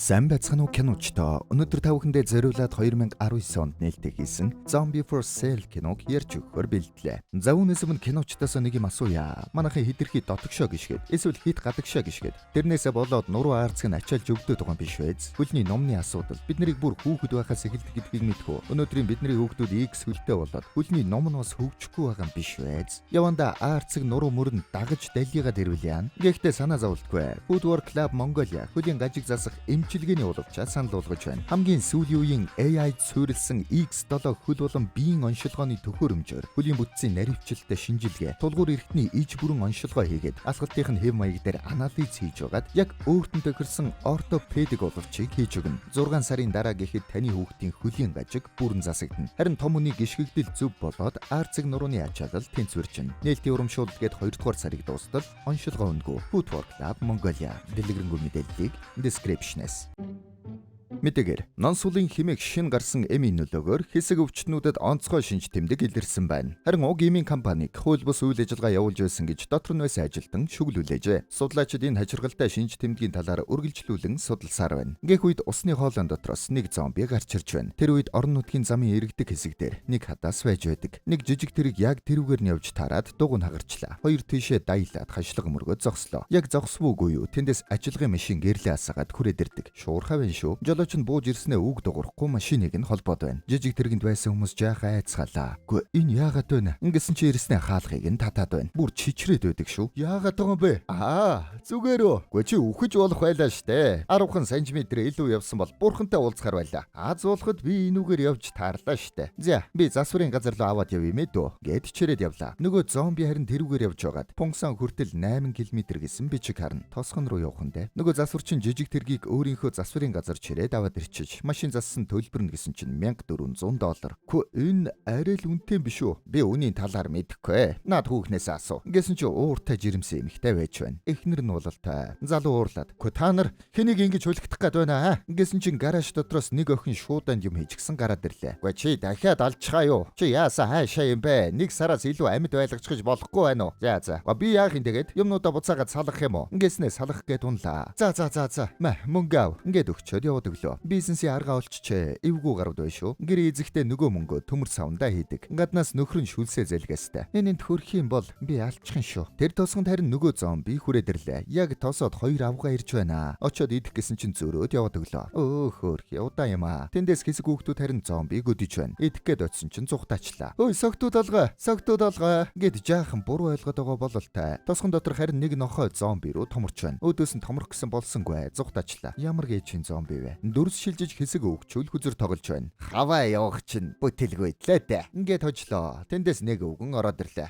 Сайн байцгаана уу киночтой. Өнөөдөр та бүхэндээ зориулаад 2019 онд нээлттэй хийсэн Zombie for Sale киног ярьж өгөхөөр бэлдлээ. За үүнээс өмнө киночтоос нэг юм асууя. Манайхын хитрхи дотогшоо гიშгэд эсвэл хит гадагшаа гიშгэд тэрнээсээ болоод нуруу аарцыг нь ачаалж өгдөг байгаа юм биш вэз. Хөлний номны асуудал бид нарыг бүр хүүхэд байхаас эхэлдэг гэдгийг мэдхүү. Өнөөдрийн бидний хүүхдүүд X хөлтэй болоод хөлний ном нь бас хөгжихгүй байгаа юм биш вэз. Яванда аарцыг нуруу мөрөнд дагаж далигаад ирвэл яана. Гэхдээ санаа зовлтгүй. Foodwork Club Mongolia хөлийн гажиг засах эмчилгээний уулзчаа санал болгож байна. Хамгийн сүүлийн үеийн AI суурилсан X7 хөл болон биеийн оншилгооны төхөөрөмжөөр хөлийн бүтцийн наривчлалтай шинжилгээ, тулгуур эрхтний иж бүрэн оншилгоо хийгээд асгалтын хэв маяг дээр анализ хийж байгаад яг өөртөө тохирсон ортопедик боловчийг хийж өгнө. 6 сарын дараа гэхэд таны хүүхдийн хөлийн гажиг бүрэн засагдана. Харин том үний гიშгэгдэл зөв болоод аарцыг нурууны ачаалал тэнцвэрчнэ. Нээлтийн урамшуулалт гээд 2 дугаар сарыг дуустал оншилгоо өнгөө. Foodwork Club Mongolia дэлгэрэнгүй мэдээллийг description-ээс мэдээгээр нонсулын химээх шин гарсан эми нөлөөгөөр хэсэг өвчтнүүдэд онцгой шинж тэмдэг илэрсэн байна. Харин уг эмийн компаниг хууль бус үйл ажиллагаа явуулж байсан гэж дотор нь байсан ажилтан шүглүүлээжээ. Судлаачид энэ хачиргалтай шинж тэмдгийн талаар үргэлжлүүлэн судалсаар байна. Гээх үед усны хоолойн дотроос нэг зомби гарч ирж байна. Тэр үед орон нутгийн замын иргэдэг хэсэг дээр нэг хадаас байж байдаг. Нэг жижиг тэрэг яг тэрүүгээр нь явж таарад дуг нь хагарчлаа. Хоёр тийшээ дайлаад хашлаг мөргөө зогслоо. Яг зогсвоогүй юу? Тэндээс ажиллагын машин гэрлээ асаагаад хүрээд ирдэг. Шуурхай байна шүү. Жолооч нь бууж ирснээ үг дуурахгүй машиныг нь холбоод байна. Жижиг тэргэнд байсан хүмүүс жаахан айцгаалаа. Гүй энэ яагаад байна? Ингэсэн чи ирснээ хаалгыг нь татаад байна. Бүр чичрээд байдаг шүү. Яагаад байгаа юм бэ? Зүгээр үү. Гүй чи үхэж болох байлаа штэ. 10 см илүү явсан бол бурхантай уулзахаар байлаа. Аз болоход би энүүгээр явж таарлаа штэ. За би засварын газар руу аваад явъя мэ дөө. Гэт чирээд явлаа. Нөгөө зомби харин тэрүүгээр явж байгаад пунксан хүртэл 8 км гэсэн бичиг харна. Тосгон руу явах нь дээ. Нөгөө засварчин жижиг тэргийг өөрийнхөө засварын газар чирээд аваад ирчиж машин зассан төлбөрнө гэсэн чинь $1400. Хөө энэ арай л үнэтэй биш үү? Би үнийн талаар мэдэхгүй. Наад хүүхнээс асуу. Гэсэн чи ууртай жирэмсэн эмэгтэй байж байна. Эхнэр нь уулалтай. Залуу уурлаад. Хөө та нар хэнийг ингэж хүлэгдэх гээд байна аа? Гэсэн чин гараж дотроос нэг охин шууданд юм хийчихсэн гараад ирлээ. Гүй чи дахиад алчхаа юу? Чи яасаа хаашаа юм бэ? Нэг сараас илүү амьд байлгachж болохгүй байна уу? За. Би яах юм тэгээд юмнуудаа буцаагаад салгах юм уу? Ингэснээ салгах гээд унлаа. За. Мэ мөнгө ав. Ингээд өгчөөд яваад өглөө. Бизнесийн арга олччээ. Эвгүй гарууд байна шүү. Гэр эзэгтэй нөгөө мөнгөө төмөр савндаа хийдэг. Гаднаас нөхөр нь шүлсээ зэлгээстэй. Энэнд хөрөх юм бол би алчхан шүү. Тэр тосгонд харин нөгөө зомби хүрээд ирлээ. Яг тосоод 2 авгаа ирж байна. Очоод идэх гэсэн чинь зөрөөд яваад өглөө. Хөөх удаа юм аа. Тэндээс хэсэг хүүхдүүд харин зомбиг өдөж байна. Идэх гээд очсон чинь зүгтаачлаа. Ой согтууд алгаа гэд жаахан буруу ойлгоод байгаа бололтой. Тосгон дотор харин нэг нохой зомби руу томорч байна. Өөдөөс нь томрох гэсэн болсонгүй. Зүгтаачлаа. Ямар гээчин зомби вэ? Дөрс шилжиж хэсэг өвгчүүл хүзэр тоглож байна. Хаваа явах чинь бүтэлгүй лээ дээ. Ингээд хожлоо. Тэндээс нэг өвгөн ороод ирлээ.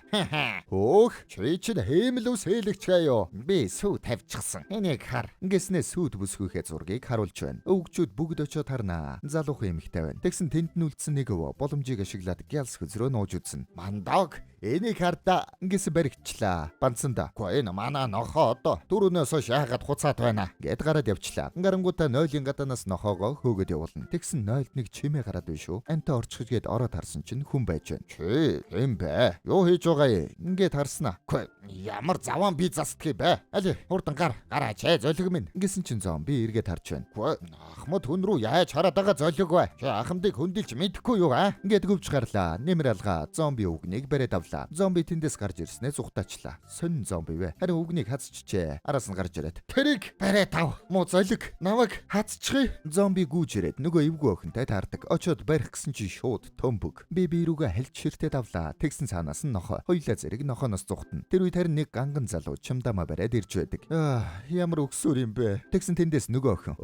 Хөөх, чи чинь хэмэл ус хэлэгч гаяо. Би сүү тавьчихсан. Энийг хар. Ингэснээ сүйд бүсгүйхээ зургийг харуулж байна. Өвгчүүд бүгд очиод харнаа. Залуухан эмэгтэй байна. Тэгсэн тэнд нь үлдсэн нэг өвөө боломжийг ашиглаад гялс хүзрөө нууж үзсэн. Мандаг энийг хардаа ингэсэн баригчлаа. Банцсанда. Гүй энэ манай нохоо одоо дөрөнөөс хойш яагаад хуцаад байна гэд гараад явчлаа. Гарангуудаа 0-ын гадаанаас нохоогоо хөөгд явуулна. Тэгсэн 0-1 чимээ гараад байна шүү. Антай орчихгээд ороод харсан чинь хүн байж байна. Чи юм бэ? Юу хийж байгаа юм? Ингээд харснаа. Гүй ямар заван би засдгийг бэ? Али хурдан гараач золиг минь. Ингэсэн чинь зомби эргээд харж байна. Гүй ахмад хүн рүү яаж хараад байгаа золиг вэ? Чи ахмадыг хөндөлж мэдэхгүй юу аа? Ингээд гөвж гарлаа. Нэмэр алгаа зомби үгнийг бариад авлаа. Зомби тэндээс гарч ирснээ зүгтаачлаа. Сонин зомби вэ? Харин үгнийг хацчихжээ. Араас нь гарч ирээд. Тэрийг бариад ав. Муу золиг намайг хацчихъя. Зомби гүйж ирээд нөгөө эвгүй охинтой таардаг. Очоод барих гэсэн чи шууд төмбөг. Би рүүгээ хальт ширтээд авлаа. Тэгсэн цаанаас нь нохоо. Хоёлаа зэрэг нохооноос зүхтэн. Тэр үед харин нэг ганган залуу чимдамаа бариад ирж байдаг. Ямар өгсөр юм бэ? Тэгсэн тэндээс нөгөө охин.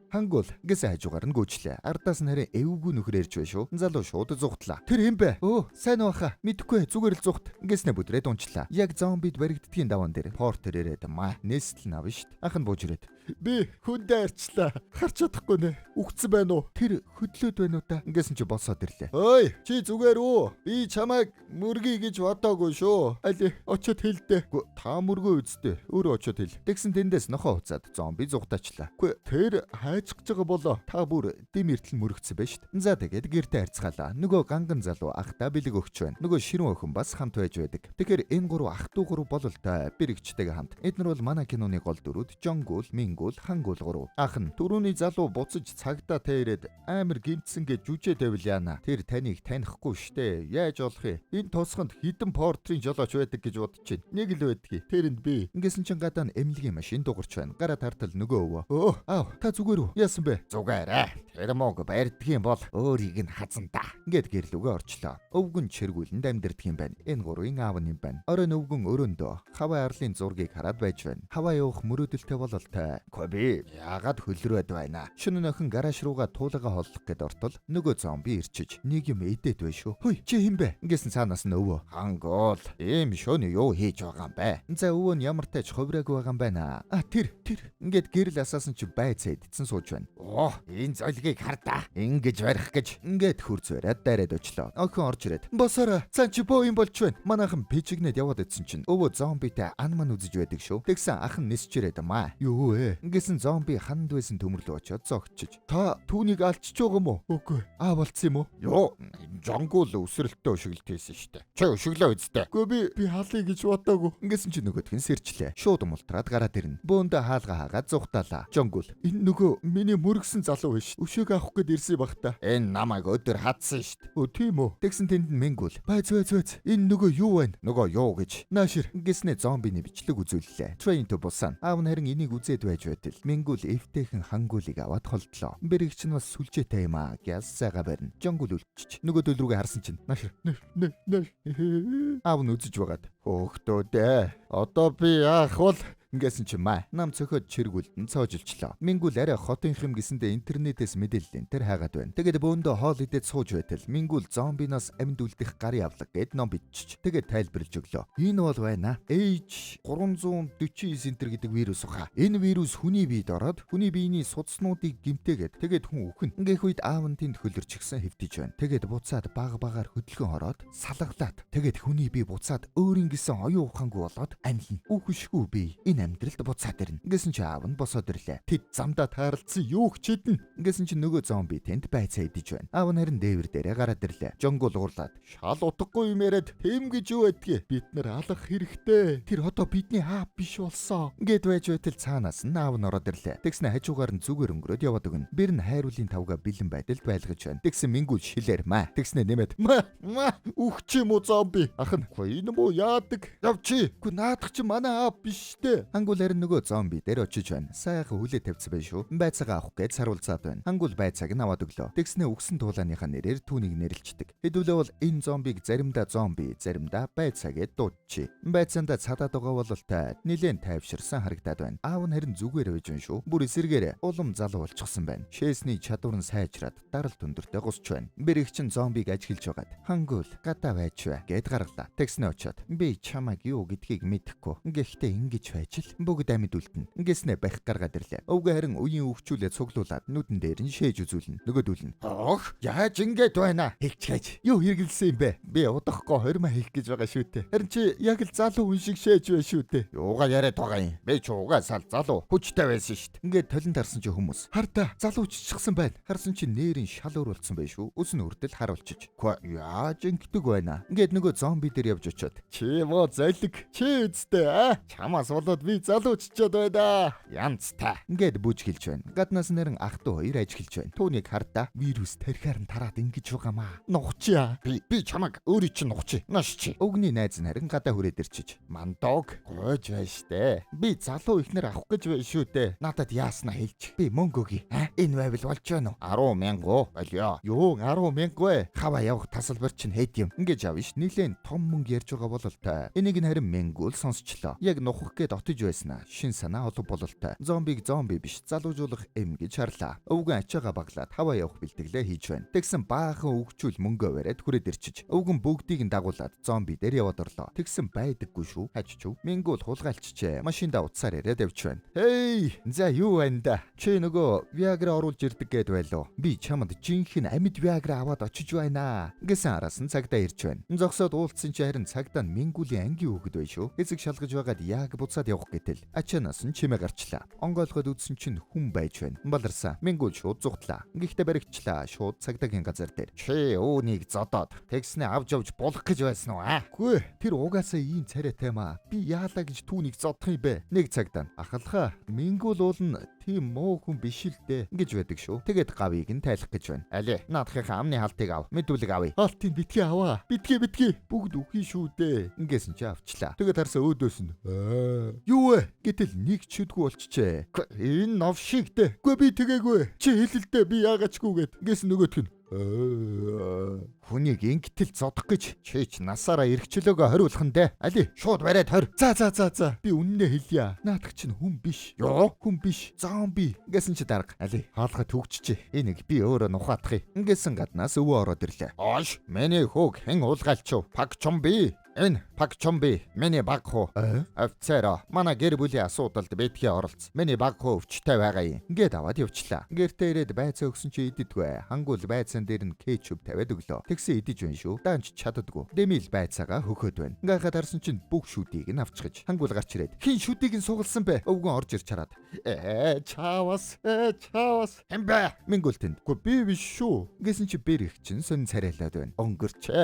Хангул гэсэн хажуугаар нь гүйчлээ. Ардаас нь харин эвгүй нөхөр ирж байна шүү. Залуу шууд зүгтлаа. Тэр юм бэ? Сайн баха. Мэдхгүй зүгээр л зүгт. Гэснэ бүдрээд унчлаа. Яг зомбид баригддгийн даван дээр портер ирээд нээстэл навна шít. Ах нь бууж ирээд. Би хүндээ арчлаа. Харч чадахгүй нэ. Үгцэн байна уу? Тэр хөдлөөд байна уу та? Ингэсэн чи босоод ирлээ. Ой, чи зүгээр үү? Би чамайг мөргий гэж бодоогүй шүү. Али очоод хэлдэ. Та мөргөө үсттэй. Өөрөө очоод хэл. Тэгсэн тэндээс нохоо уцаад зомби зүгтаачлаа. Тэр хайцгаж байгаа болоо. Та бүр дэм эртэл мөрөгцсөн байж шít. За тэгээд гэртээ харьцгаалаа. Нөгөө ганган залуу ахта бэлэг өгч байна. Нөгөө ширүүн охин бас хамт байж байдаг. Тэгэхээр энэ гурав ах トゥ гурав бололтой бэрэгчтэйгээ хамт. Эднэр бол манай киноны гол дүрүүд Жонгул, Минг Мингүүл хангуулгуруу. Ах нь түрүүний залуу буцаж цагтаа тэрээд амар гимтсэн гэж жүжээ тавил яана. Тэр таныг танихгүй штэ. Яаж болох юм? Энэ тосгонд хідэн портрийн жолооч байдаг гэж бодож байна. Нэг л байдгийг. Тэрэнд би. Ингэсэн чин гадаа нь эмнэлгийн машин дуурч байна. Гараа тартал нөгөө өвөө. Өө, аав, та зүгээр үү? Яасан бэ? Зүгээрээ. Тэр мог барьдгийн бол өөрийг нь хазан та. Ингээд гэрлүүгээ орчлоо. Өвгөн чиргүүлэнд амьдэрдэг юм байна. Энэ гурвын аав нь юм байна. Оройн өвгөн өрөөндөө хаваа арлын зургийг хараад байж байна. Хаваа явах мөрөөдөлтэй бололтой. Коби, яагаад хөлрөөд байна? Шөнө нөхөн гараж руугаа туулага холлох гэд ортол нөгөө зомби ирчиж нэг юм идээд байна шүү. Хөөе, чи хин бэ? Ингэсэн цаанаас нь өвөө. Хангуул. Ийм шөнө юу хийж байгаа юм бэ? За өвөө нь ямар тач ховраг байгаа юм байна. А тэр. Ингээд гэрэл асаасан чи байцаа идсэн сууж байна. Оо, энэ золгийг хардаа. Ингэж барих гэж ингээд хурц бариад дайраад очлоо. Охин орж ирээд. Босоорой. Цаа чи боо юм болж байна. Манайхан пижигнэд яваад идсэн чинь өвөө зомбитэй ан ман үзэж байдаг шүү. Тэгсэн ах нь нисч ирээд маа. Юу вэ? Ингэсэн зомби ханд байсан төмөрлөө очоод зогтчих. Та түүнийг алчж байгаа юм уу? Үгүй. Аа болцсон юм уу? Йоо, жонгол өсрэлтөө өшөглөлтөөсөн штэ. Чи өшөглөө үстэ. Үгүй би хаалъя гэж бодоогүй. Ингэсэн чи нөгөөдх нь сэрчлээ. Шууд мултраад гараад ирнэ. Бөөндө хаалга хаагаад зүхтаалаа. Жонгол. Энэ нөгөө миний мөргсөн залуу биш. Өшөөг авах гээд ирсэн баг та. Энэ намайг өдөр хатсан штт. Өө тийм үү. Тэгсэн тэнд нь Мингүүл. Байц. Энэ нөгөө юу вэ? Нөгөө юу гэж. Наашир гиснэ зомбины бичлэг үзүүллээ. Train to Busan. Аав нь харин энийг үзээд байж байтал Мингүүл эвтэйхэн хангуулыг аваад холдлоо. Бэрэгч нь бас сүлжээтэй юм аа. Гяс сайга барина. Жонгол үлчиж. Нөгөө дөл рүүгээ харсан чинь. Наашир. Аав нь үзэж байгаад. Хөөхтөөдөө. Одоо би яах вэ? Ингэсэн чи маа нам цохоод чиргүүлдэн цоожилчлаа. Мингүүл арай хотынх юм гисэндээ интернетээс мэдээллийн тэр хайгаад байна. Тэгэд бөөндөө хоол идээд сууж байтал Мингүүл зомбиноос амьд үлдэх гарын авлага гэд ном бичиж. Тэгээд тайлбарлаж өглөө. Энэ бол байна. H349 энтер гэдэг вирус уха. Энэ вирус хүний биед ороод хүний биений судаснуудыг гимтээгээд тэгээд хүн үхэн. Инgeх үед аав нь тэнд хөлөрчихсөн хэвтэж байна. Тэгээд буцаад багаар хөдөлгөн ороод салгалаад. Тэгээд хүний бие буцаад өөрийн гисэн оюун ухаангүй болоод анилна. Үхшгүй бие. Амьдралд буцаад ирнэ. Ингэсэн чи аав нь босоод ирлээ. Тэд замдаа тааралцсан юу хчээдэн. Ингэсэн чи нөгөө зомби тэнд байцаа идэж байна. Аав нь харин дээвэр дээрээ гараад ирлээ. Жонгол уурлаад шал утгагүй юм яриад тэм гэж юу байдгийг бид нар алах хэрэгтэй. Тэр одоо бидний аав биш болсон. Ингээд байж байтал цаанаас нь аав нь ороод ирлээ. Тэгснэ хажуугаар нь зүгээр өнгөрөөд яваад өгнө. Бэр нь хайруулын тавга бэлэн байдалд байлгаж байна. Тэгсэн Мингүүл шилээр маа. Тэгснэ нэмээд маа үхч юм уу зомби. Ах нь энэ муу яадаг. Явчи. Гү наадах чи манай аав биш дээ. Хангул харин нөгөө зомби дээр очиж байна. Сайхан хүлээ тавьсан байх шүү. Байцаагаа авах гэж саруулцаад байна. Хангул байцааг нь аваад өглөө. Тэгснэ үгсэн туулааныхаа нэрээр түүнийг нэрлэлцдэг. Хэдүүлээ бол энэ зомбиг заримдаа зомби, заримдаа байцаа гэж дуудчих. Байцаанда цадаад байгаа бололтой нилээн тайвширсан харагдаад байна. Аав нь харин зүгээр байж байна шүү. Бүр эсэргээр улам залуу болчихсон байна. Шээсний чадвар нь сайжраад даралт өндөртэй гусч байна. Бэрэгч нь зомбиг ажиглж байгаад Хангул гадаа байж бай гэд гарлаа. Тэгснэ очоод би чамайг юу гэдгийг мэдэхгүй. Гэхдээ ингэж байж бүгд амьд үлдэнэ. Ингэснэ бах гаргаад ирлээ. Өвгөө харин үеийн өвчүүлээд цуглуулад нүдэн дээр нь шээж үзүүлнэ. Нөгөөдүүл нь. Ох, яаж ингэж байна? Хийчихэж. Юу хэрэгэлсэн юм бэ? Би удахгүй хормоо хийх гэж байгаа шүү дээ. Харин чи яг л залуу хүн шиг шээж байна шүү дээ. Юугаа яриад байгаа юм? Би ч угаасаа залуу хүчтэй байсан шүү дээ. Ингээд толон тарсан чи хүмүүс. Хардаа залуу чичгсэн байна. Харсан чи нэрийн шал өөрөлдсөн байх шүү. Өс нь үрдэл харуулчих. Яаж ингэдэг байна? Ингээд нөгөө зомби дээр явж очиод. Чи моо золиг. Чи үстэй аа. Чамаас болоод би залууччод байна. Янцтай. Ингээд бүж хэлж байна. Гаднаас нэрэн ах トゥ хоёр ажиглаж байна. Түүнийг хардаа вирус тархиар нь тараад ингэж байгаамаа. Нухчаа. Би чамаг өөрий чинь нухчи. Наш чи. Өгний найз нь харин гадаа хүрээд ирчиж. Мандог гойж байна штэ. Би залуу ихнэр авах гэж байна шүү дээ. Надад яаснаа хэлж. Би мөнгө өгье. Энэ байвал болж байна уу? 10,000 болё. Юу 10,000 вэ? Хаваа явах тасалбар чинь хэд юм? Ингэж авиш. Нилээн том мөнгө ярьж байгаа бололтой. Энийг нь харин Мингүүл сонсчлоо. Яг нухах гээд отож байснаа. Шин санаа олов бололтой. Зомбиг зомби биш залуужуулах эм гэж харлаа. Өвгөн ачаага баглаад хаваа явах бэлтгэлээ хийж байна. Тэгсэн баахан өгчүүл мөнгөө бариад хүрээд ирчиж. Өвгөн бүгдийг нь дагуулад зомби дээр яваад орлоо. Тэгсэн байдаггүй шүү. Хажчв. Мингүүл хулгайлчжээ. Машинда утсаар яриад явж байна. Хей, за юу байна да? Чи нөгөө Viagra оруулж ирдэг гэд байлоо. Би чамд жинхэнэ амьд Viagra аваад очиж байна. Гэсэн араас нь цагдаа ирж байна. Зогсоод уулцсан чи харин цагдаа нь Мингүүлийн ангийн хүүхэд бай шүү. Эцэг шалгаж байгаад яг буцаад явах гэтэл ачаанаас нь чимээ гарчлаа. Онгойлгоод үдсэн чинь хүн байж байна. Баларсан. Мингүүл шууд зүгтлаа. Гэхдээ баригчлаа. Шууд цагдаагийн газар дээр. Чи өөнийг зодоод тэгснэ авж явж болох гэж байсан уу аа? Гүй. Тэр угаасаа ийм царайтай маа. Би яалаа гэж түүнийг зодох юм бэ? Нэг цагдаа. Ахалхаа. Мингүүл уулна тийм муу хүн биш л дээ гэж байдаг шүү. Тэгээд гавийг нь тайлах гэж байна. Али наадахынхаа амны халтыг ав. Мэдүүлэг авъя. Халтыг битгий аваа. Битгий. Бүгд үхий шүү дээ. Ингэсэн чи авчлаа. Тэгээд харсан өөдөөс нь юу вэ? Гэтэл нэг ч үдгүй болчихжээ. Энэ нов шиг дээ. Үгүй би тэгээгүй. Чи хэлэлдээ би яагаачгүйгээд. Ингэсэн нөгөөтг нь хүнийг ингэтэл зодох гэж чи ч насаараа эргчлөөгөө хориулах нь дээ. Али шууд бариад хор. За. Би үннээ хэлье. Наадах чинь хүн биш. Юу? Хүн биш. Зомби. Ингэсэн чи дарга. Али хаалга төгчжээ. Энийг би өөрөө нухаатах юм. Ингэсэн гаднаас өвөө ороод ирлээ. Оош, миний хүүг хэн уулгаалчв? Пак Чомби. Энэ Пак Чомби миний баг хуу. Офицер манай гэр бүлийн асуудалд битгий оролц. Миний баг хуу өвчтэй байгаа юм. Ингээд аваад явчлаа. Гэртээ ирээд байцаа өгсөн чи иддэггүй. Хангуул байцаан дээр нь кетчуп тавиад өглөө. Тэгсэн идэж байна шүү. Даанч чаддаггүй. Дэмил байцаагаа хөхөд байна. Ингээд харсан чинь бүх шүдийг нь авчихж. Хангуул гарч ирээд хин шүдийг нь сугалсан бэ? Өвгөн орж ирж хараад. Чаавас. Хэмбэ? Мингүүлтэнд. Гү би биш шүү. Гэсэн чи бэрх чинь сон царайлаад байна. Өнгөрч.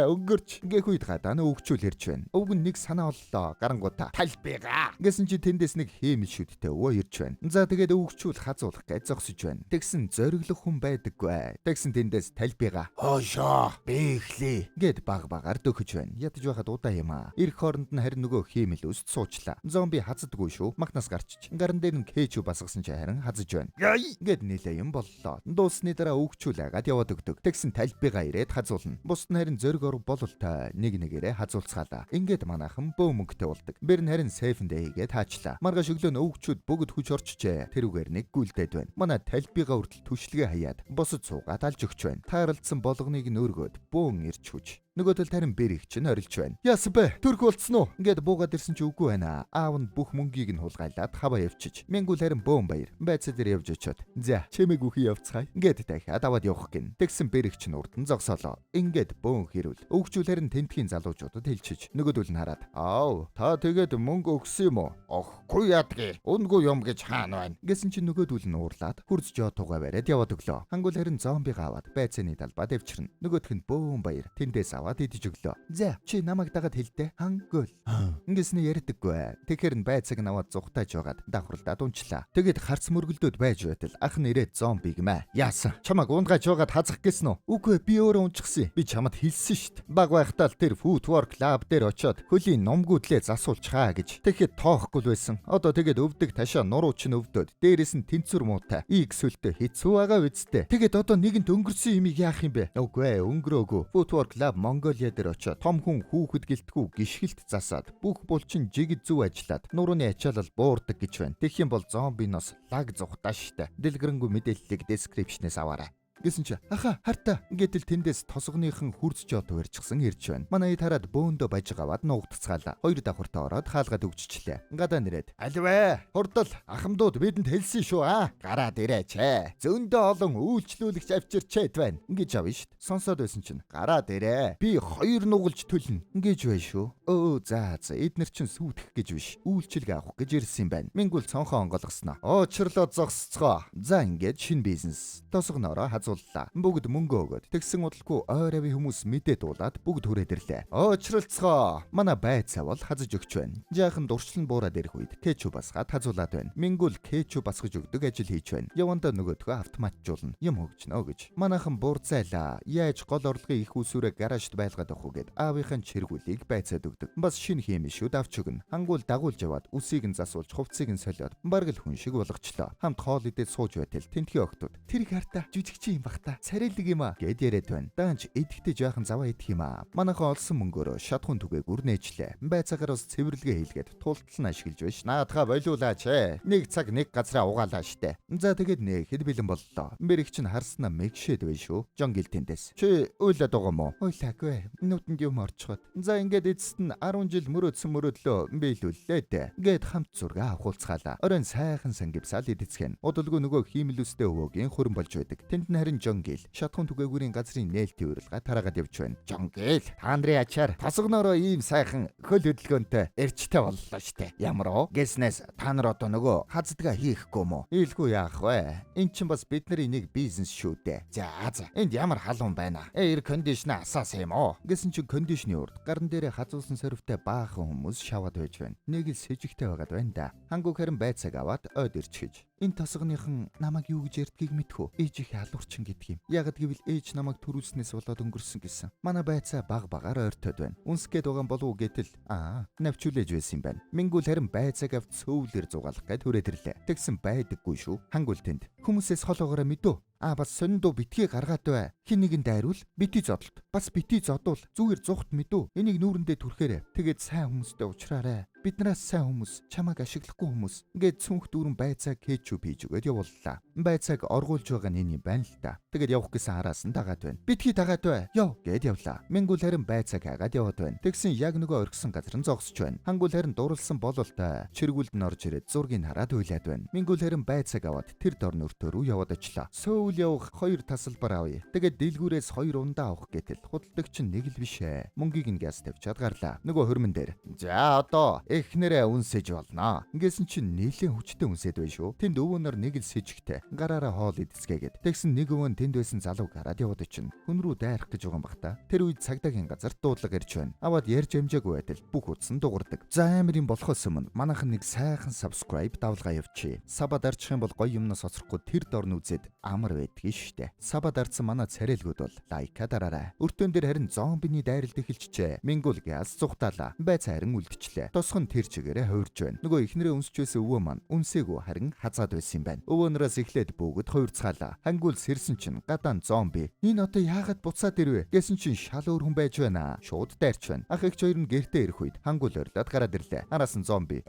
Ингээд хүйд гадаа өгчүүл ирж байна. Өвгөн нэг санаа боллоо. Гарангуудаа талбигаа. Гэсэн чи тэндээс нэг хиймэл шүдтэй өвөө ирж байна. За тэгээд өвгчүүл хазуулах гэж зогсож байна. Тэгсэн зориглох хүн байдаггүй. Тэгсэн тэндээс талбигаа. Хоошоо бэхлээ гэд багаар дөхөж байна. Ядаж байхад удаа юм аа. Ирэх хооронд нь харин нөгөө хиймэл өст суучлаа. Зомби хазадгүй шүү. Магнаас гарчиж. Гарын дээр нь кэчүү басгасан чи харин хазаж байна. Гэд нилээ юм боллоо. Дуусны дараа өвгчүүл агаад яваад өгдөг. Тэгсэн талбигаа ирээд хазуулна. Бусд нь харин зоригор бололтой нэг нэгээрээ хазуулцгаалаа. Ингээд манайхан бөө мөнгөтэй болдог. Бэр нь харин сейфэндээ хийгээд хаачлаа. Маргааш өглөө өвгчүүд бүгд хүч орчжээ. Тэрүүгээр нэг гүйлдээд байна. Манай талбигаа хүртэл түшлэгээ хаяад босод суугаад алж өгч байна. Тааралдсан болгоныг нь өргөөд бөөн ирч хүч. Нөгөөдөл тарин бэрих чинь орилж байна. Яс бэ? Төрх болцсон уу? Ингээд буугаад ирсэн чи үгүй байна. Аав нь бүх мөнгийг нь хулгайлаад хаваа явчих. Мингүүл харин бөөн баяр. Байцаа дээр явж очиод. За, чимээг үхий явцгаая. Ингээд дахиад аваад явах гин. Тэгсэн бэрих чинь урд нь зогсоолоо. Ингээд бөөн хэрүүл. Өвгчүүл харин тентхийн залуучуудад хэлчихэж. Нөгөөдөл нь хараад. Та тэгээд мөнгө өгсөн юм уу? Охгүй ядги. Үнгүй юм гэж хаана байна? Гэсэн чи нөгөөдөл нь уурлаад хурц жоотуугаа бариад яваад өглөө. Хангуул харин зомбигаа аваад байцааны талбад авчирна. Нөгөөх нь бөөн баяр. Тэндээс аваад идэж өглөө. За чи намайг дагаад хэлдэ. Хангуул. Ингэснэ ярьдаггүй. Тэгэхээр нь байцааг нь аваад зүхтааж байгаад давхралдаад унчлаа. Тэгэд харц мөргөлдөөд байж байтал ах нь ирээд зомби гэмэ. Яасан? Чамайг унгаж байгаад хазах гэсэн үү? Үгүй би өөрөө унчихсан. Би чамд хэлсэн штт. Баг байхдаа л тэр footwork lab дээр очиод хөлийн номгүйдлээ засуулчихаа гэж. Тэгэхэд тоохгүй л байсан. Одоо тэгээд өвдөг ташаа нурууч нь өвдөд. Дээрээс нь тэнцвэр муутай. Игсвэлтэй хэцүү байгаа үсттэй. Тэгээд одоо нэгэнт өнгөрсөн юмыг яах юм бэ? Үгүй өнгөрөөгүй. Footwork lab Монголиа дээр очиод том хүн хүүхэд гэлтгүү гიშгэлт засаад бүх булчин жигд зүв ажиллаад нурууны ачаалал буурдаг гэж байна. Тэгэх юм бол зомбиноос лаг зугтаа штэ. Дэлгэрэнгүй мэдээллийг description-ээс аваарай. Гэсэн чи аха хартаа гэтэл тэндээс тосгоныхан хурц жоод урьжчихсан ирж байна. Манай тараад бөөндөө бажигаваад нуугдцгаалаа. Хоёр давхартаа ороод хаалгаад өгччлээ. Гадаа нэрээд альвэ хурдл ахмдууд бидэнд хэлсэн шүү гараад ирээч. Зөндөө олон үйлчлүүлэгч авчирчээд байна. Ингэж авна штт. Сонсоод байсан чинь гараад ирээ. Би хоёр нугалж төлнө. Ингэж байна шүү. За эднэр чинь сүйтгэх гэж биш. Үйлчлэг авах гэж ирсэн юм байна. Мингүүл цонхоо онгойлгосноо. Уучлаа зогсцгоо. За ингэж шинэ бизнес. Тосгоноороо бүгд мөнгө өгөөд тэгсэн удалгүй ойр авийн хүмүүс мэдээ дуулаад бүгд хүрээд ирлээ. Уучлалцгоо. Манай байцаа бол хазаж өгч байна. Жаахан дурчлан буураад ирэх үед кэчүү басгаад хазуулаад байна. Мингүүл кэчүү басгаж өгдөг ажил хийж байна. Явандаа нөгөөдгөө автоматжуулна. Юм хөгжнө гэж. Манайхан буурцайлаа. Яаж гол орлогын их усүрээ гаражд байлгаад авах уу гэд аавынхын чиргүүлийг байцаад өгдөг. Бас шинэ хиймэшүүд авч өгнө. Хангуул дагуулж яваад үсийг нь засуулж хувцсыг нь солиод бараг л хүн шиг болгочлоо. Хамт хоол идэж сууж байтал тентхий охтууд тэр хартаа жүжигчин бахта царайлаг юм аа гэд яриад байна. Даанч идэхтэй жаахан заваа идэх юм аа. Манайхан олсон мөнгөөрөө шатхуун түгээг үрнээжлээ. Байцаагаар бас цэвэрлэгээ хийлгээд тултал нь ашиглаж байна. Наадхаа болиулаач нэг цаг нэг газраа угаалаа штэ. За тэгээд нэхэд бэлэн боллоо. Бэрэг чинь харснаа мэгшээд байна шүү. Жонгил тэндээс. Чи уйлаад байгаа юм уу? Уйлаагүй. Нүдэнд юм орчход. За ингээд эцэст нь 10 жил мөрөөдсөн мөрөөдлөө биелүүллээ дээ. Гэт хамт зурга авахулцгаалаа. Оройн сайхан сангивсаал эдэцгэн. Удалгүй нөгөө хиймэлүстэй өвөөгийн хөрөн болж байдаг. Тэнд нь харин Жонгил шатхуун түгээгүүрийн газрын нээлтийн урилга тараагаад явж байна. Жонгил та нарын ачаар тосгоноороо ийм сайхан хөл хөдөлгөөнтэй эрчтэй боллоо штэ. Ямар оо? Гэснээс та нар одоо нөгөө хаздгаа хийхгүй юм уу? Ийхүү яах вэ? Энд чинь бас бидний нэг бизнес шүү дээ. За. Энд ямар халуун байна? Air conditioner асаас юм уу? Гэсэн чинь кондишны урд гарн дээрээ хазуулсан сорвтой баахан хүмүүс шаваад байж байна. Нэг л сэжигтэй байгаад байна да. Хангуг харин байцааг аваад ойд ирчихэж. Энэ тосгоныхон намайг юу гэж ярьдгийг мэдхүү. Ээж их алуурчин гэдэг юм. Ягд гэвэл ээж намайг төрүүлснээс болоод өнгөрсөн гэсэн. Манай байцаа багаар ойртоод байна. Үнсгээд байгаа болов уу гэтэл навчулээж байсан юм байна. Мингүүл харин байцааг авт сөүлэр зугаалах гэд хүрээд ирлээ. Тэгсэн байдаггүй шүү. Хангул тэнд хүмүүсээс хологоороо мэдөө. Бас сониндоо битгий гаргаад бай. Хин нэгэн дайруул бити зодолт. Бас бити зодвол зүгээр зугт мэдүү. Энийг нүүрэндээ түрхээрэй. Тэгээд сайн хүмүүстэй уулзраарай. Биднээс сайн хүмүүс, чамайг ашиглахгүй хүмүүс. Ингээд цүнх дүүрэн байцааг кетчуп хийж өгöd явууллаа. Байцааг оргуулж байгаа нь энэ юм байна л та. Тэгээд явах гэсэн араас нь дагаад байна. Битгий дагаад бай. Яв гэд явлаа. Мингүүл харин байцааг хагаад яваад байна. Тэгсэн яг нөгөө оргисон газар нь зогсож байна. Хангул харин дурлсан бололтой. Чиргүүлд нь орж ирээд зургийг хараад уйлаад байна. Мингүүл харин байцааг аваад тэр дор нөртөө рүү яваад очлаа. Сөүл явах 2 тасалбар авъя. Тэгээд дэлгүүрээс 2 ундаа авах гэтэл худалдагч нь нэг л биш ээ. Мөнгийг нь газ тавьчаад гарлаа. Нөгөө хөрмөн дээр. За одоо эхнэрээ үнсэж болно. Ингэсэн чинь нэлээд хүчтэй үнсээд байна шүү. Тэнд өвөнөр нэг л сэжигтэй. Гараараа хоол идэцгээгээд. Тэгсэн нэг өвөн тэнд байсан залууг хараад яваад чинь. Хүн рүү дайрах гэж байгаа юм бах та. Тэр үед цагдаагийн газар дуудлага ирж байна. Аваад ярьж амжаагүй байтал бүх утсан дуурдаг. За амар юм болохоос өмнө манайхан нэг сайхан subscribe давлгаа явуулчих. Саба дарчих юм бол гоё юмнаас оцрохгүй тэр дор нь үзээд амар байдгийг штэ. Саба дардсан манай царайлгууд бол лайка дараарай. Өртөн дээр харин зомбиний дайралт эхэлчихэ. Мингүүл газ зүхтаалаа. Байц харин үлдчихлээ. Тосхон тэр чигээрээ хувирж байна. Нөгөө ихнэрээ үнсч байсан өвөө маань үнсээгүү харин хазаад байсан юм байна. Өвөөнөөс эхлээд бөгөд хувирцгаалаа. Хангул сэрсэн чинь гадаан зомби. Энэ одоо яагаад буцаад ирвэ? Гэсэн чинь шал өөр хүн байж байна. Шууд дайрч байна. Ах эгч хоёр нь гэртээ ирэх үед хангул ойрлоод гараад ирлээ. Араас нь зомби.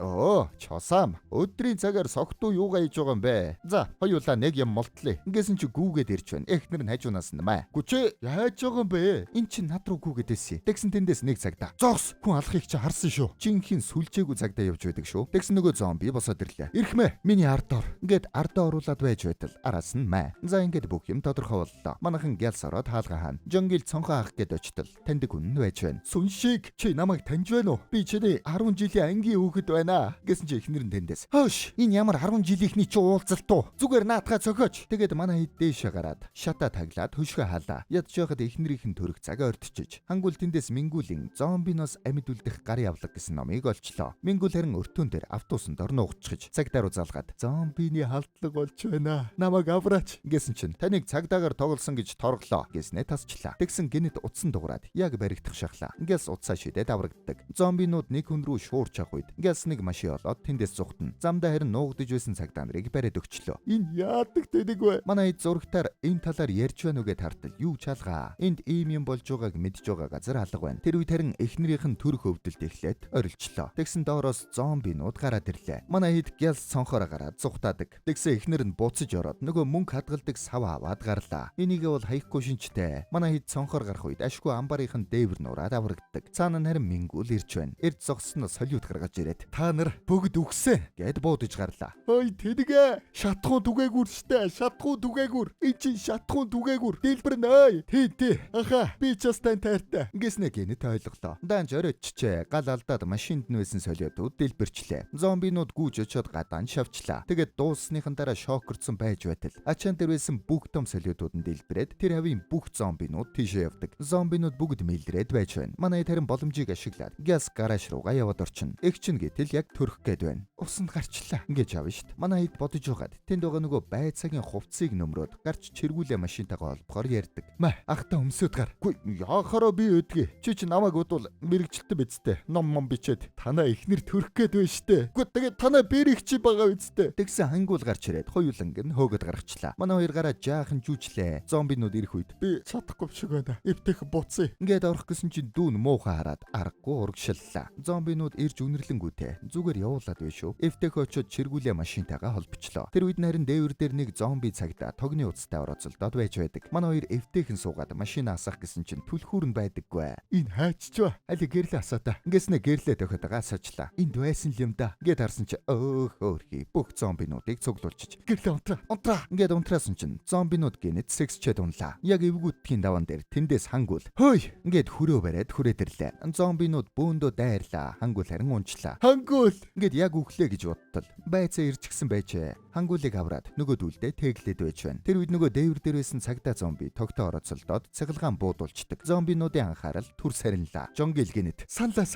Чосаам. Өдрийн цагаар согтуу юугаа хийж байгаа юм бэ? За, хоёулаа нэг юм молтлээ. Ингэсэн чи гүүгээд ирж байна. Эхнэр нь хажуунаас нь маа. Гүчээ яаж байгаа юм бэ? Эн чин над руу гүүгээд эсэ. Тэгсэн тэндээс нэг цагдаа. Зогс. Хүн алхахыг чи харсан шүү. Жинхэнэ сүлжээгүй цагдаа явж байдаг шүү. Тэгсэн нөгөө зомби босоод ирлээ. Ирхмэ. Миний ард ор. Ингээд ардаа оруулаад байж байтал араас нь маа. За ингээд бүх юм тодорхой боллоо. Манайхан гялс ороод хаалга хаана. Жонгил цонхоо авах гээд очтол. Таньдаг хүн нь байж байна. Сүн шиг чи намайг таньж байна уу? Би чиний 10 жилийн ангийн хүүхэд байна. Гэсэн чи эхнэр нь тэндээс. Хөөш. Энэ ямар 10 жилийнхний чи уулзалт уу? Зүгээр наатахаа цохиоч. Тэгээд манай хэд дээшээ гараад шата таглаад хөшгөө хаалаа. Ядж явахад эхнэрийнх нь төрөх цаг ойртчихж. Хангул тэндээс Мингүүлийн зомбиноос амьд үлдэх гар явлаг гэсэн номыг олчлоо. Мингүүл харин өртөөн дээр автобусанд орно угчиж цагдаа руу залгаад зомбиний халдлага болж байна. Намайг авраач гэсэн чинь таныг цагдаагаар тоглосон гэж торглоо гэснээ тасчлаа. Тэгсэн гинэд утсан дуурайд яг баригдах шахлаа. Ингээс утсаа шидэд аврагддаг. Зомбинууд нэг хүн рүү шуурч авах үед ингээс нэг машин олоод тэндээс зугтана. Замдаа харин нуугдж байсан цагдаа нарыг бариад өгчлөө. Энэ яадаг тэдэг вэ? Манай зурагтаар энэ талаар ярьж байна уу гэд хартал юу ч алгаа. Энд ийм юм болж байгааг мэдж байгаа газар алга байна. Тэр үед харин эхнэрийнх нь төрөх өвдөлт эхлээд орилчлоо. Тэгсэн доороос зомбинууд гараад ирлээ. Манай хэд гялс цонхороо гараад зүхтаадаг. Тэгсэн эхнэр нь буцаж ороод нөгөө мөнгө хадгалдаг сав аваад гарлаа. Энийгээ бол хаяхгүй шинжтэй. Манай хэд цонхоор гарах үед ашгүй амбарын дээвэр нураад аврагддаг. Цаана нь харин Мингүүл ирж байна. Эрд зогсноос солиуд гаргаж ирээд та нар бүгд үгсэн гэд буудаж гарлаа. Ой тэдэгэ шатхуун түгээгүр штэ. Шатхуун түгээгүр. Энд чинь шатхуун түгээгүр. Дэлбэр нөө. Тий. Аха би ч бас тань тайртай. Ингэснэ гинэт ойлголоо. Данж оройччээ. Гал алдаад машинд нь байсан солиодууд дэлбэрчлээ. Зомбинууд гүйж очоод гадаан шавчлаа. Тэгээд дууссныхан дараа шокорцсон байж байтал ачаан дээр байсан бүх том солиодууд нь дэлбэрээд тэр хавийн бүх зомбинууд тийшээ явдаг. Зомбинууд бүгд мэлрээд байж байна. Манай тарин боломжийг ашиглаад газ гараж руугаа яваад орчин. Эгчин гэтэл яг төрөх гээд байна. Усанд гарчлаа. Ингэж авна штт. Манай хэд бодож байгаад тэнд байгаа нөгөө байцаагийн хувцсыг нөмрөөд гарч чиргүүлээ машинтайгаа холбохоор ярьдаг. Маа ахта өмсөд гар. Үгүй яахаараа би өдгий. Чи намайг удвал мэрэгчлээ бидтэй. Ном бичээд танаа ихнэр төрөх гээд байна штэ. Үгүй тэгээд танаа бэрэг чи байгаа үсттэй. Тэгсэн хангуул гарч ирээд хоёуланг нь хөөгд гаргачлаа. Манай хоёр гараа жаахан жүүчлээ. Зомбинууд ирэх үед би чадахгүй шиг байна. Эвтэх буцъя. Ингээд орох гэсэн чинь дүүн муухай хараад аргагүй урагшиллаа. Зомбинууд ирж үнэрлэнгүүтээ зүгээр явуулаад байш шүү. Эвтэх очоод чиргүүлээ машинтайгаа холбочлоо. Тэр үед нарийн дээвэр дээр нэг зомби цагдаа тогны уцтай орооцолдоод байж байдаг. Манай хоёр эвтэхэн суугаад машина асах гэсэн чинь түлхүүр нь байдаггүй. Энэ хайчч ба. Али гэрлээ асаата. Ингэснэ гэрлээ тохиод гасаачлаа. Энд байсан юм да. Гэт харсан чи хөөхий бүх зомбинуудыг цуглуулчих. Гэрлээ унтраа. Ингээд унтраасан чинь зомбинууд гинэт сексчээд унлаа. Яг эвгүүдтгийн даван дээр тэндээс хангуул. Хөөй. Ингээд хүрөө бариад хүрээд ирлээ. Зомбинууд бөөндөө дайрлаа. Хангуул харин унчлаа. Хангуул. Ингээд яг өглөө гэж бодтол байцаа ирчихсэн байжээ. Хангуулыг авраад нөгөө дүүлдээ тэглээд байж байна. Тэр үед нөгөө дээвэр дээр байсан цагдаа зомби тогтоо орооцолдоод цэглгаан буудуулцдаг. Зомбинуудын анхаарал түр сарнилаа. Жонгил гинэт. Санла.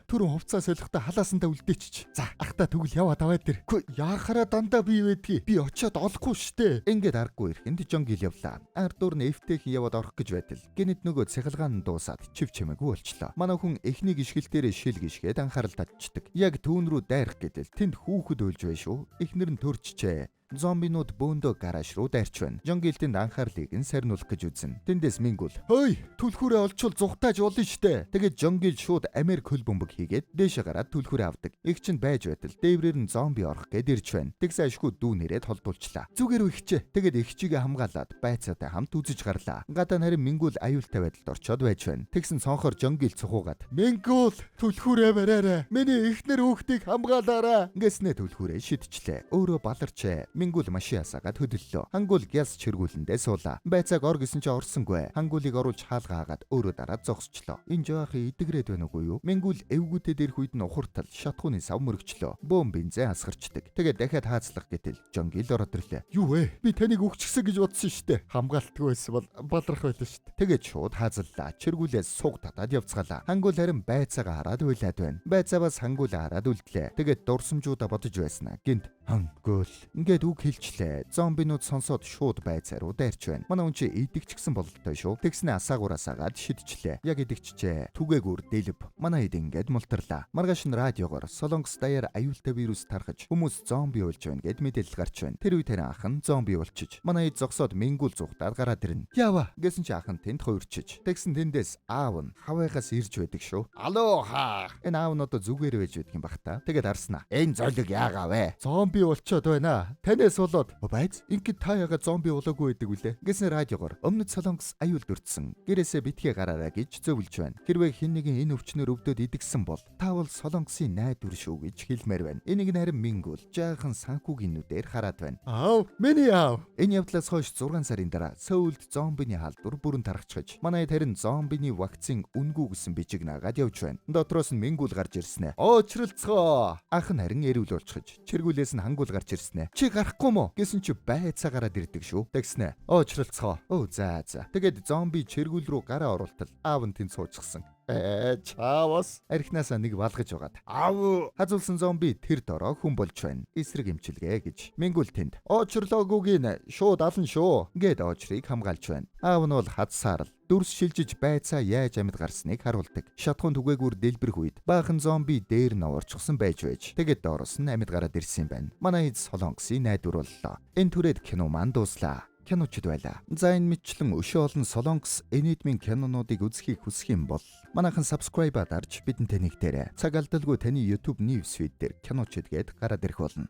Түрэн хувцас солихдоо халаасандаа үлдээчих. За, ахта тэгвэл яваад аваад тэр. Хөө яахаараа дандаа би байдгийг. Би очиод олохгүй штэ. Ингээд аргагүй ирэхэнд Жонгил явлаа. Ардуур нь эвтэйхэн яваад орох гэж байтал. Гинэт нөгөө цахилгаан дуусаад чив чимээгүй болчлоо. Манай хүн эхний гიშгэлтээрээ шил гიშгээд анхаарал татчихдаг. Яг түүн рүү дайрах гэдэл тэнд хүүхэд уйлж байна шүү. Эхнэр нь төрчихжээ. Зомбинууд бөөндөө гараж руу дайрч байна. Жонгил тэнд анхаарлыг нь сарниулах гэж үзэн. Тэндээс Мингүл "Хөөе, түлхүүрээ олчвол зүхтааж болно штэ." Тэгээд Жонгил шууд Америк хөл бөмбөг хийгээд дээшээ гараад түлхүүрээ авдаг. Их чинь байж байтал дээврээр нь зомби орох гээд ирж байна. Тэгсэн ашгүй дүү нэрээд холдуулчлаа. Зүгээр ихчээ. Тэгээд ихчигээ хамгаалаад байцаатай хамт үзэж гарлаа. Гадаа харин Мингүл аюултай байдалд орчоод байж байна. Тэгсэн цонхоор Жонгил цухуугаад "Мингүл, түлхүүрээ бариарай. Миний эхнэр хүүхдийг хамгаалаарай." Ингэснэ түлхүүрээ шидчихлээ. Өөрөө баларчээ. Мингүл машин асаагаад хөдөллөө. Хангул гяс чиргүүлэндээ суулаа. Байцааг ор гэсэн чи орсонгүй. Хангулыг оруулж хаалгаагаад өөрөө дараад зогсчлоо. Энэ жоохи идэгрээд байна уугүй юу? Мингүл эвгүүтээ дээрх үед нь ухартал шатхууны сав мөрөгчлөө. Бөөм бензин асгарчдаг. Тэгээд дахиад хаацлах гэтэл Жонгил ороод ирлээ. "Юу вэ? Би таныг өгчихсөн гэж бодсон штэ. Хамгаалтгүй байсан бол баларх байлаа штэ." Тэгээд шууд хаазаллаа. Чиргүүлээс суг татаад явцгаалаа. Хангул харин байцаагаа хараад уйлаад байна. Байцааваас хангуулаа хараад үлдлээ. Тэгээд дурсамжуудаа бодож байснаа. Гинт "Хангул" ингээд үг хэлчлээ. Зомбинууд сонсоод шууд байцаа руу дайрч байна. Манай хүн чи идэгч гсэн бололтой шүү. Тэгснэ асаагуураас агаад шидчихлээ. Яг идэгчжээ. Түгээгүр дэлб. Манай ид ингээд мултарлаа. Маргааш нь радиогоор Солонгос даяар аюултай вирус тархаж хүмүүс зомби болж байна гэд мэдээлэл гарч байна. Тэр үед тарин ах нь зомби болчиж. Манай ид зогсоод Мингүл зүхтаад гараад ирнэ. "Яава" гэсэн чи ах нь тэнд хуурчиж. Тэгсэн тэндээс аав нь хаваагаас ирж байдаг шүү. "Алооха." Энэ аав нь одоо зүгээр байж байдаг юм бах та. Тэгээд арснаа. "Энэ золиг яагаа вэ? Зомби болчоод байна. Танаас болоод байц ингээд та яга зомби болоогүй байдаг үлээ." Гэсэн радиогоор Өмнөд Солонгос аюулд өртсөн. Гэрээсээ битгий гараарай гэж зөвлөж байна. Хэрвээ хэн нэгэн энэ өвчнөр өвдөд идэгсэн бол та бол Солонгосын найдвар шүү гэж хэлмээр байна. Энийг харин Мингүл жаахан санхүүгийн нүдээр хараад байна. "Аав, миний аав." Энэ явдлаас хойш 6 сарын дараа Сөүлд зомбины халдвар бүрэн тархчихж, манай харин зомбины вакцин үнгүй гэсэн бичиг наагаад явж байна. Дотроос нь Мингүл гарч ирснэ. "Очролцгоо." Ах нь харин эрүүл болчихж, чиргүүлээс нь Хангул гарч ирснэ. "Чи гарахгүй мó?" гэсэн чи байцаа гараад ирдэг шүү. Тэгснэ. "Очролцгоо." За. Тэгээд зомби чиргүүл рүү гараа оруултал аав нь тэнд суучихсан. Чаавас архинасаа нэг балгаж байгаад "Аав" хазуулсан зомби тэр дороо хүн болж байна. Эсрэг эмчилгээ гэж. Мингүл тэнд "Очрлоогүйг шууд алан шүү" гээд очрыг хамгаалж байна. Аав нь бол хадсаар л дүрс шилжиж байцаа яаж амьд гарсныг харуулдаг. Шатхуун түгээгүр дэлбэрэх үед баахан зомби дээр нь орчихсон байж. Тэгээд доороос нь амьд гараад ирсэн юм байна. Манай эд Солонгосын найдвар боллоо. Энэ түрээд кино маань дууслаа. Киночд байлаа. За энэ мэтчлэн өшөө олон Солонгос энидмийн кинонуудыг үзхийг хүсэх юм бол манайхан subscribe дарж бидэнтэй нэгтээрэй. Цаг алдалгүй таны YouTube news feed дээр киночд гээд гараад ирэх болно.